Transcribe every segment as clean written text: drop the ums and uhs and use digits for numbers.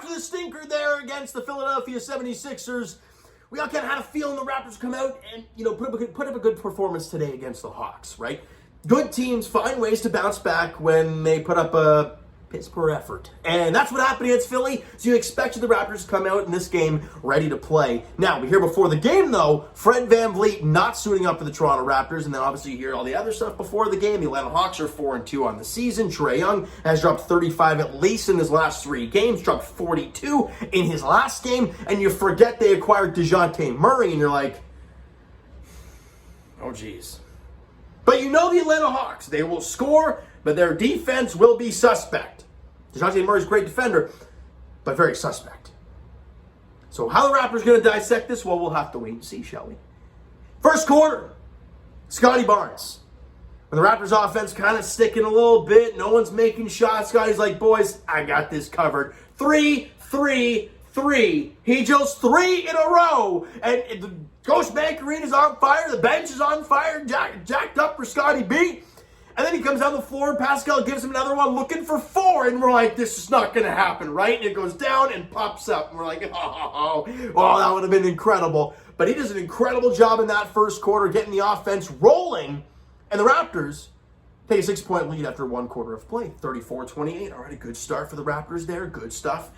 after the stinker there against the Philadelphia 76ers, we all kind of had a feeling the Raptors come out and, put up a good performance today against the Hawks, right? Good teams find ways to bounce back when they put up a piss poor effort. And that's what happened against Philly. So you expected the Raptors to come out in this game ready to play. Now, we hear before the game, though, Fred VanVleet not suiting up for the Toronto Raptors. And then obviously you hear all the other stuff before the game. The Atlanta Hawks are 4-2 on the season. Trae Young has dropped 35 at least in his last 3 games, dropped 42 in his last game. And you forget they acquired DeJounte Murray, and you're like, oh, geez. But you know the Atlanta Hawks. They will score, but their defense will be suspect. DeJounte Murray's a great defender, but very suspect. So how the Raptors going to dissect this? Well, we'll have to wait and see, shall we? First quarter, Scotty Barnes. When the Raptors offense kind of sticking a little bit, no one's making shots. Scotty's like, boys, I got this covered. 3, 3, 3. He just 3 in a row. And the Coach Bank Arena's on fire. The bench is on fire. Jacked up for Scotty B. And then he comes down the floor, and Pascal gives him another one, looking for 4. And we're like, this is not going to happen, right? And it goes down and pops up. And we're like, oh, that would have been incredible. But he does an incredible job in that first quarter, getting the offense rolling. And the Raptors take a 6-point lead after 1 quarter of play, 34-28. All right, a good start for the Raptors there. Good stuff,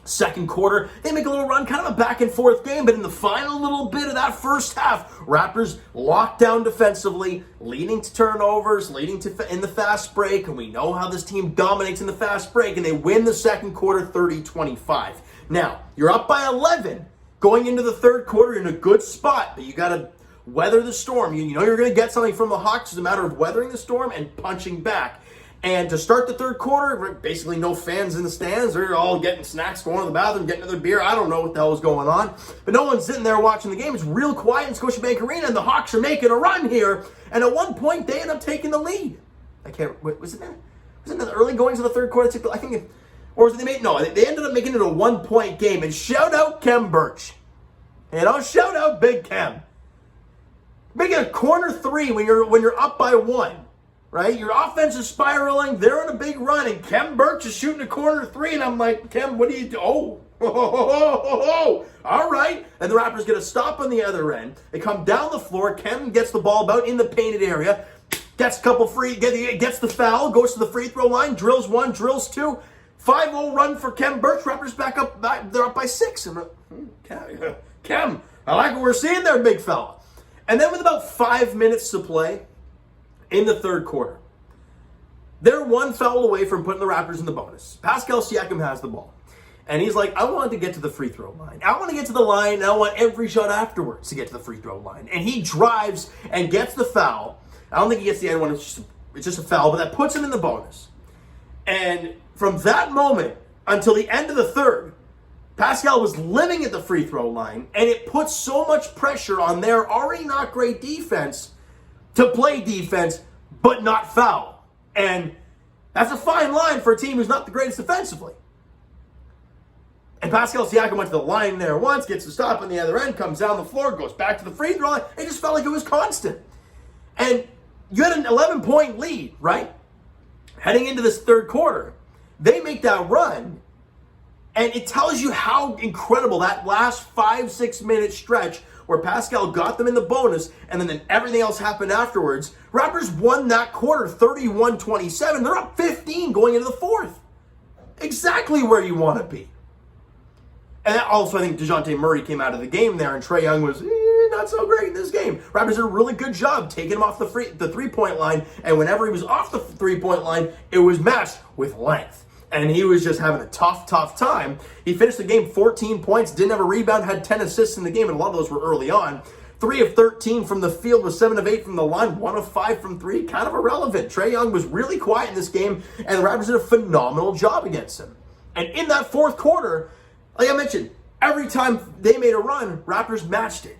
Second quarter, they make a little run, kind of a back-and-forth game, but in the final little bit of that first half, Raptors locked down defensively, leading to turnovers, leading to in the fast break, and we know how this team dominates in the fast break, and they win the second quarter 30-25. Now, you're up by 11 going into the third quarter in a good spot, but you got to weather the storm. You know you're going to get something from the Hawks. It's a matter of weathering the storm and punching back. And to start the third quarter, basically no fans in the stands. They're all getting snacks, going to the bathroom, getting another beer. I don't know what the hell is going on. But no one's sitting there watching the game. It's real quiet in Scotiabank Arena, and the Hawks are making a run here. And at one point, they end up taking the lead. Was it in the early goings of the third quarter? I think or was it they ended up making it a 1-point game. And shout out Kem Birch. Shout out Big Kem. Making a corner 3 when you're up by 1. Right? Your offense is spiraling. They're on a big run, and Kem Birch is shooting a corner 3, and I'm like, Kem, what do you do? Oh, all right. And the Raptors get a stop on the other end. They come down the floor. Kem gets the ball about in the painted area, gets a couple gets the foul, goes to the free throw line, drills 1, drills 2. 5-0 run for Kem Birch. Raptors back up. They're up by 6. And Kem, I like what we're seeing there, big fella. And then with about 5 minutes to play, in the third quarter, they're 1 foul away from putting the Raptors in the bonus. Pascal Siakam has the ball. And he's like, I want to get to the free throw line. I want to get to the line, and I want every shot afterwards to get to the free throw line. And he drives and gets the foul. I don't think he gets the end one. It's just a foul, but that puts him in the bonus. And from that moment until the end of the third, Pascal was living at the free throw line, and it puts so much pressure on their already not great defense to play defense, but not foul. And that's a fine line for a team who's not the greatest defensively. And Pascal Siakam went to the line there once, gets a stop on the other end, comes down the floor, goes back to the free throw line. It just felt like it was constant. And you had an 11-point lead, right? Heading into this third quarter. They make that run, and it tells you how incredible that last 5-6 minute stretch where Pascal got them in the bonus, and then everything else happened afterwards. Raptors won that quarter 31-27. They're up 15 going into the fourth. Exactly where you want to be. And also, I think DeJounte Murray came out of the game there, and Trae Young was not so great in this game. Raptors did a really good job taking him off the 3-point line, and whenever he was off the 3-point line, it was matched with length. And he was just having a tough time. He finished the game 14 points, didn't have a rebound, had 10 assists in the game, and a lot of those were early on. 3 of 13 from the field, was 7 of 8 from the line, 1 of 5 from 3, kind of irrelevant. Trae Young was really quiet in this game, and the Raptors did a phenomenal job against him. And in that fourth quarter, like I mentioned, every time they made a run, Raptors matched it.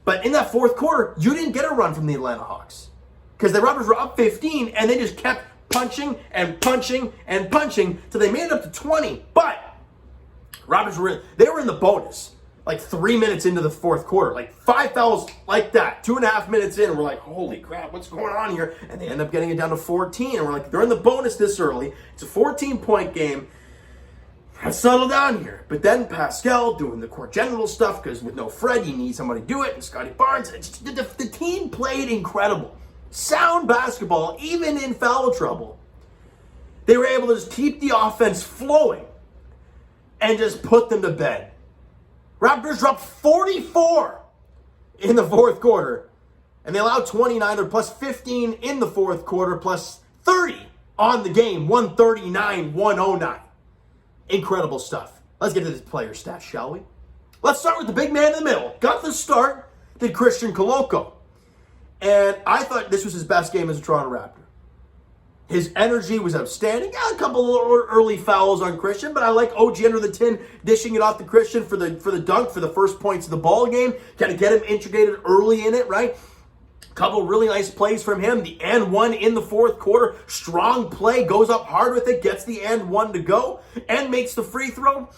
But in that fourth quarter, you didn't get a run from the Atlanta Hawks. Because the Raptors were up 15, and they just kept punching till they made it up to 20. But Raptors were in the bonus like 3 minutes into the fourth quarter, like 5 fouls like that, 2.5 minutes in. We're like, holy crap, what's going on here? And they end up getting it down to 14. And we're like, they're in the bonus this early. It's a 14-point game. let's settle down here. But then Pascal doing the court general stuff, because with no Fred, you need somebody to do it, and Scotty Barnes. The team played incredible. Sound basketball, even in foul trouble. They were able to just keep the offense flowing and just put them to bed. Raptors dropped 44 in the fourth quarter, and they allowed 29. They're plus 15 in the fourth quarter, plus 30 on the game, 139-109. Incredible stuff. Let's get to this player stats, shall we? Let's start with the big man in the middle. Got the start, did Christian Koloko. And I thought this was his best game as a Toronto Raptor. His energy was outstanding. Got a couple of early fouls on Christian, but I like OG under the tin, dishing it off to Christian for the dunk, for the first points of the ball game. Got to get him integrated early in it, right? Couple really nice plays from him. The and one in the fourth quarter. Strong play, goes up hard with it, gets the and one to go, and makes the free throw.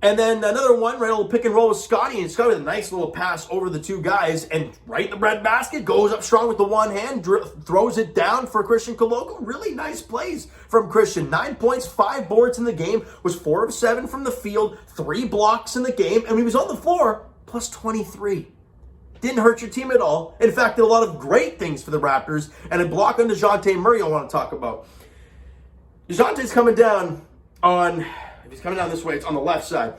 And then another one, right, a little pick and roll with Scotty, and Scotty with a nice little pass over the two guys, and right in the breadbasket, goes up strong with the one hand, throws it down for Christian Koloko. Really nice plays from Christian. 9 points, 5 boards in the game, was 4 of 7 from the field, 3 blocks in the game, and he was on the floor, plus 23. Didn't hurt your team at all. In fact, did a lot of great things for the Raptors, and a block on DeJounte Murray I want to talk about. DeJounte's coming down on, if he's coming down this way, it's on the left side.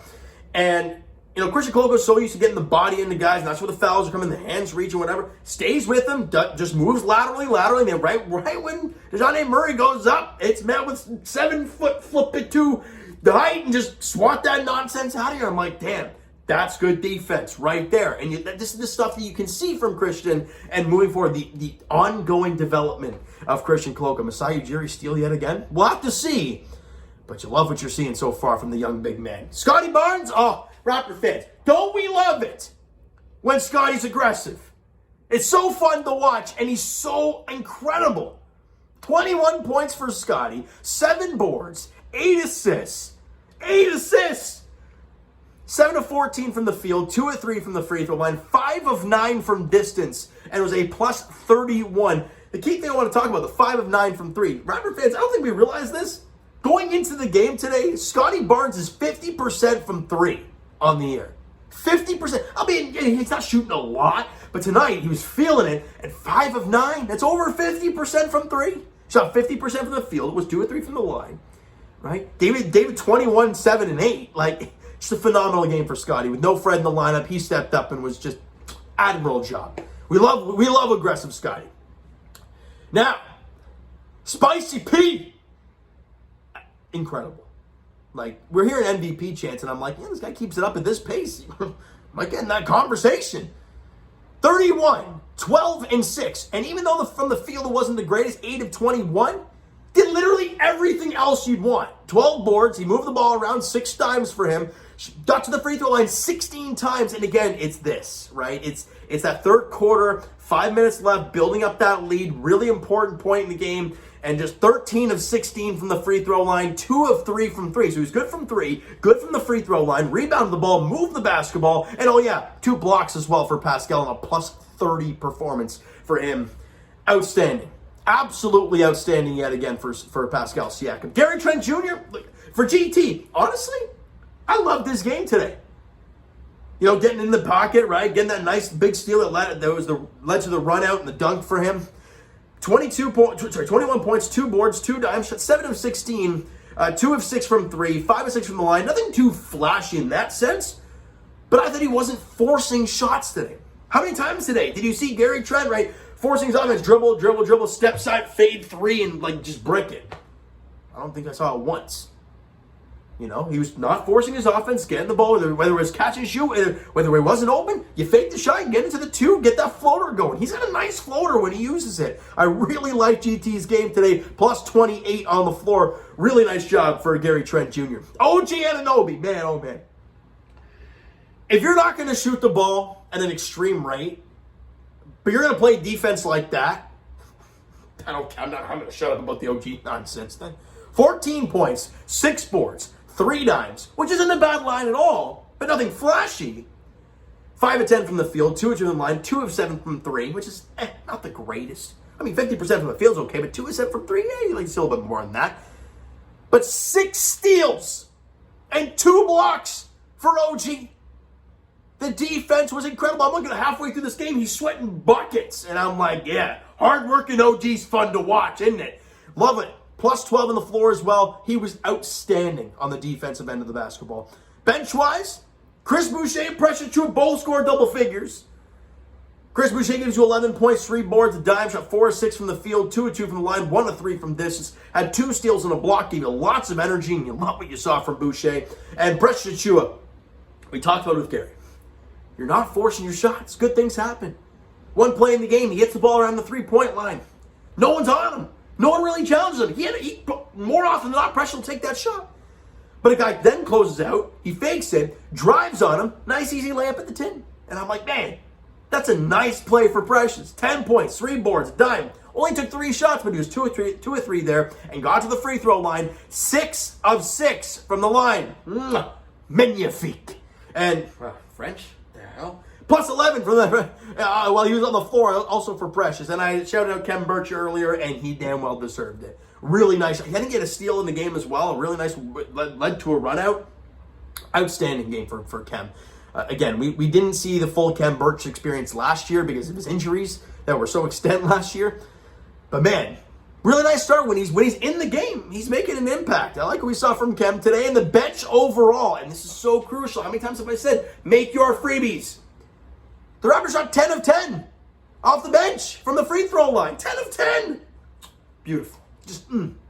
And, Christian Koloko's so used to getting the body into guys, and that's where the fouls are coming, the hands reach or whatever. Stays with them, just moves laterally, and then right when DeJounte Murray goes up, it's met with 7-foot flip it to the height and just swat that nonsense out of here. I'm like, damn. That's good defense right there. And this is the stuff that you can see from Christian, and moving forward, the ongoing development of Christian Koloko. Masai Ujiri steal yet again? We'll have to see. But you love what you're seeing so far from the young big man. Scotty Barnes? Oh, Raptor fans, don't we love it when Scotty's aggressive? It's so fun to watch, and he's so incredible. 21 points for Scotty, 7 boards, 8 assists. 8 assists! 7 of 14 from the field, 2 of 3 from the free throw line, 5 of 9 from distance, and it was a plus 31. The key thing I want to talk about, the 5 of 9 from 3. Raptor fans, I don't think we realize this. Going into the game today, Scotty Barnes is 50% from 3 on the year. 50%. I mean, he's not shooting a lot, but tonight he was feeling it, and 5 of 9, that's over 50% from 3. Shot 50% from the field, was 2 of 3 from the line, right? David 21, 7, and 8. Just a phenomenal game for Scotty. With no Fred in the lineup, he stepped up and was just admirable job. We love aggressive Scotty. Now, Spicy P. Incredible. We're hearing MVP chants, and I'm like, this guy keeps it up at this pace. Might get in that conversation. 31, 12, and 6. And even though from the field it wasn't the greatest, 8 of 21, did literally everything else you'd want. 12 boards, he moved the ball around 6 times for him, got to the free throw line 16 times, and again, it's this, right? It's that third quarter, 5 minutes left, building up that lead, really important point in the game, and just 13 of 16 from the free throw line, 2 of 3 from 3. So he was good from 3, good from the free throw line, rebounded the ball, moved the basketball, and 2 blocks as well for Pascal, and a plus 30 performance for him. Outstanding. Absolutely outstanding yet again for Pascal Siakam. Gary Trent Jr., for GT, honestly, I loved this game today. Getting in the pocket, right? Getting that nice big steal that led to the run out and the dunk for him. 21 points, 2 boards, 2 dimes, shot 7 of 16, 2 of 6 from 3, 5 of 6 from the line. Nothing too flashy in that sense, but I thought he wasn't forcing shots today. How many times today did you see Gary Trent, right, forcing his offense, dribble, step side, fade 3, and just brick it? I don't think I saw it once. He was not forcing his offense, getting the ball, whether it was catch and shoot, whether it wasn't open, you fake the shot, get into the 2, get that floater going. He's got a nice floater when he uses it. I really like GT's game today, plus 28 on the floor. Really nice job for Gary Trent Jr. OG Anunoby, man, oh man. If you're not going to shoot the ball at an extreme rate, but you're going to play defense like that, I'm going to shut up about the OG nonsense then. 14 points, 6 boards, 3 dimes, which isn't a bad line at all, but nothing flashy. 5 of 10 from the field, 2 of 2 from the line, 2 of 7 from 3, which is not the greatest. I mean, 50% from the field's okay, but 2 of 7 from 3, you like still a bit more than that. But 6 steals and 2 blocks for OG. The defense was incredible. I'm looking at halfway through this game, he's sweating buckets. And I'm like, yeah, hard-working OG's fun to watch, isn't it? Love it. Plus 12 on the floor as well. He was outstanding on the defensive end of the basketball. Bench-wise, Chris Boucher and Precious Achiuwa both scored double figures. Chris Boucher gives you 11 points, 3 boards, a dime, shot 4 of 6 from the field, 2 of 2 from the line, 1 of 3 from distance, had 2 steals and a block, gave you lots of energy, and you love what you saw from Boucher. And Precious Achiuwa, we talked about it with Gary. You're not forcing your shots. Good things happen. One play in the game, he hits the ball around the 3-point line. No one's on him. No one really challenges him. More often than not, Precious will take that shot. But a guy then closes out, he fakes it, drives on him, nice easy layup at the tin. And I'm like, man, that's a nice play for Precious. 10 points, 3 boards, dime. Only took 3 shots, but he was 2 or 3 there and got to the free throw line. 6 of 6 from the line. Magnifique. And French? The hell? Plus 11 from the while he was on the floor, also for Precious. And I shouted out Kem Birch earlier, and he damn well deserved it. Really nice. He didn't get a steal in the game as well. Really nice, led to a run out. Outstanding game for Kem. Again, we didn't see the full Kem Birch experience last year because of his injuries that were so extent last year. But man, really nice start when he's in the game. He's making an impact. I like what we saw from Kem today, and the bench overall. And this is so crucial. How many times have I said, make your freebies? The Raptors shot 10 of 10 off the bench from the free throw line. 10 of 10. Beautiful. Just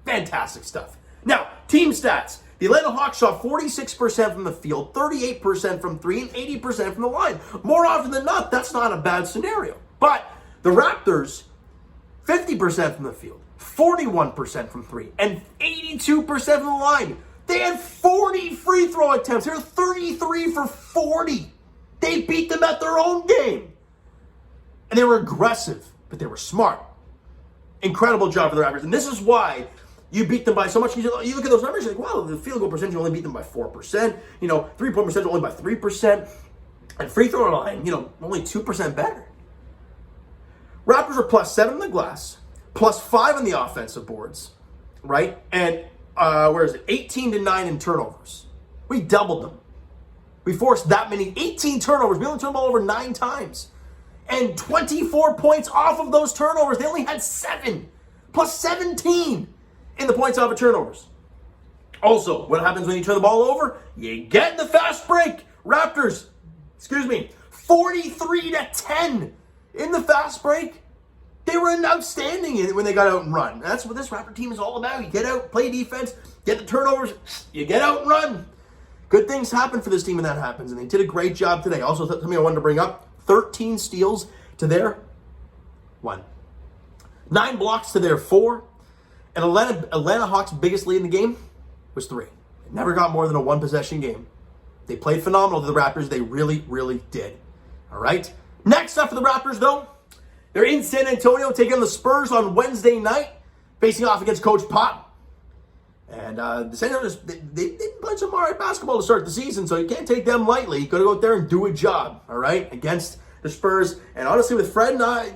fantastic stuff. Now, team stats. The Atlanta Hawks shot 46% from the field, 38% from 3, and 80% from the line. More often than not, that's not a bad scenario. But the Raptors, 50% from the field, 41% from 3, and 82% from the line. They had 40 free throw attempts. They were 33 for 40. They beat them at their own game. And they were aggressive, but they were smart. Incredible job for the Raptors. And this is why you beat them by so much. You look at those numbers, you're like, wow, the field goal percentage, you only beat them by 4%. 3-point percentage only by 3%. And free throw line, only 2% better. Raptors are plus 7 on the glass, plus 5 on the offensive boards, right? And, 18-9 in turnovers. We doubled them. We forced that many, 18 turnovers. We only turned the ball over 9 times. And 24 points off of those turnovers. They only had 7, plus 17 in the points off of turnovers. Also, what happens when you turn the ball over? You get in the fast break. Raptors, 43-10 in the fast break. They were outstanding when they got out and run. That's what this Raptor team is all about. You get out, play defense, get the turnovers, you get out and run. Good things happen for this team when that happens, and they did a great job today. Also, something I wanted to bring up, 13 steals to their 1. 9 blocks to their 4. And Atlanta Hawks' biggest lead in the game was 3. It never got more than a 1-possession game. They played phenomenal to the Raptors. They really, really did. All right? Next up for the Raptors, though, they're in San Antonio taking on the Spurs on Wednesday night, facing off against Coach Pop. And the San Antonio, they played some all right basketball to start the season, so you can't take them lightly. You got to go out there and do a job, all right, against the Spurs. And honestly, with Fred, I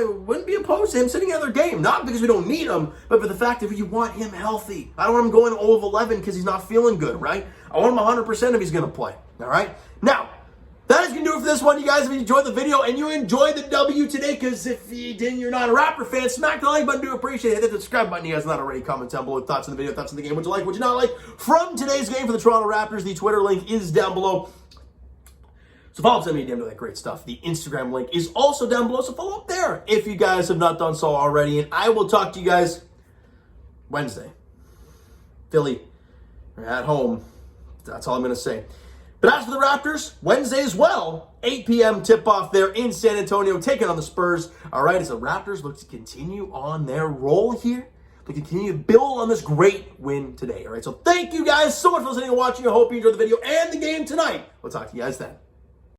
wouldn't be opposed to him sitting another game. Not because we don't need him, but for the fact that you want him healthy. I don't want him going 0 of 11 because he's not feeling good, right? I want him 100% if he's going to play, all right? Now, that is going to do it for this one, you guys. If you enjoyed the video and you enjoyed the W today, because if you didn't, you're not a Raptor fan, smack the like button. Do appreciate it. Hit the subscribe button. You guys not already. Comment down below thoughts on the video, thoughts on the game. What you like, what you not like from today's game for the Toronto Raptors. The Twitter link is down below. So follow up, send me a DM to that great stuff. The Instagram link is also down below, so follow up there if you guys have not done so already. And I will talk to you guys Wednesday. Philly, you're at home. That's all I'm going to say. But as for the Raptors, Wednesday as well, 8 p.m. tip-off there in San Antonio, taking on the Spurs. All right, as the Raptors look to continue on their roll here, to continue to build on this great win today. All right, so thank you guys so much for listening and watching. I hope you enjoyed the video and the game tonight. We'll talk to you guys then.